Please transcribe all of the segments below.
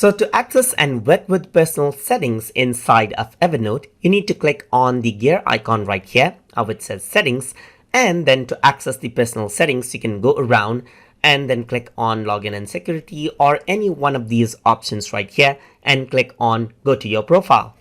So to access and work with personal settings inside of Evernote, you need to click on the gear icon right here, which says settings, and then to access the personal settings, you can go around and then click on login and security or any one of these options right here and click on go to your profile.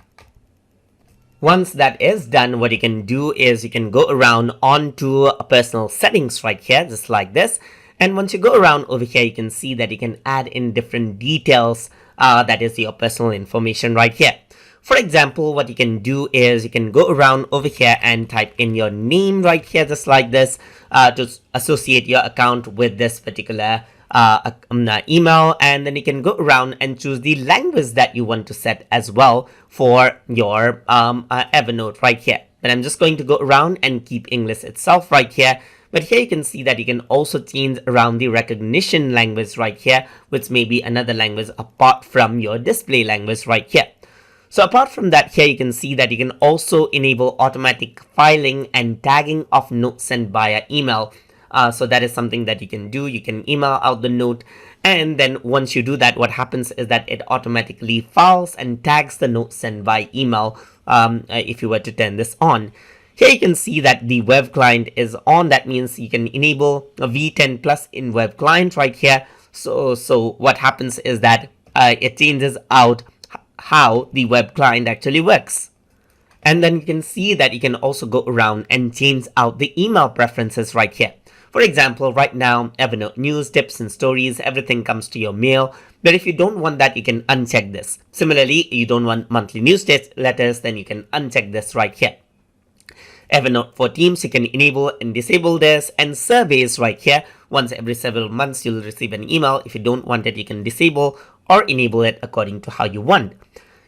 Once that is done, what you can do is you can go around onto personal settings right here, just like this. And once you go around over here, you can see that you can add in different details. That is your personal information right here. For example, what you can do is you can go around over here and type in your name right here, just like this, to associate your account with this particular email, and then you can go around and choose the language that you want to set as well for your Evernote right here. But I'm just going to go around and keep English itself right here. But here you can see that you can also change around the recognition language right here, which may be another language apart from your display language right here. So apart from that, here you can see that you can also enable automatic filing and tagging of notes sent via email. So that is something that you can do. You can email out the note, and then once you do that, what happens is that it automatically files and tags the note sent by email if you were to turn this on. Here you can see that the web client is on. That means you can enable a V10 plus in web client right here. So what happens is that it changes out how the web client actually works. And then you can see that you can also go around and change out the email preferences right here. For example, right now, Evernote news, tips, and stories, everything comes to your mail. But if you don't want that, you can uncheck this. Similarly, you don't want monthly newsletters, then you can uncheck this right here. Evernote for Teams, you can enable and disable this, and surveys right here. Once every several months, you'll receive an email. If you don't want it, you can disable or enable it according to how you want.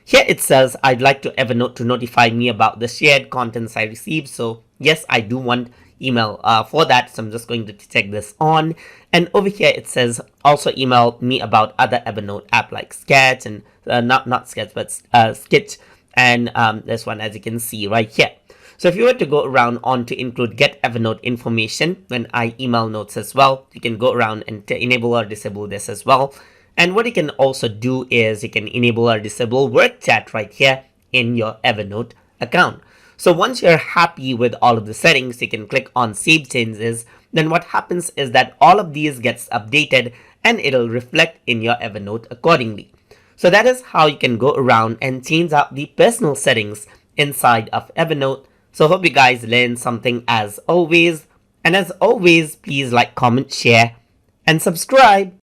Here it says, I'd like to Evernote to notify me about the shared contents I received. So yes, I do want email for that. So I'm just going to check this on. And over here, it says also email me about other Evernote app like Sketch and not Sketch, but Sketch. And this one, as you can see right here. So if you were to go around on to include get Evernote information when I email notes as well, you can go around and enable or disable this as well. And what you can also do is you can enable or disable work chat right here in your Evernote account. So once you're happy with all of the settings, you can click on save changes. Then what happens is that all of these gets updated and it'll reflect in your Evernote accordingly. So that is how you can go around and change out the personal settings inside of Evernote. So hope you guys learned something as always. And as always, please like, comment, share, and subscribe.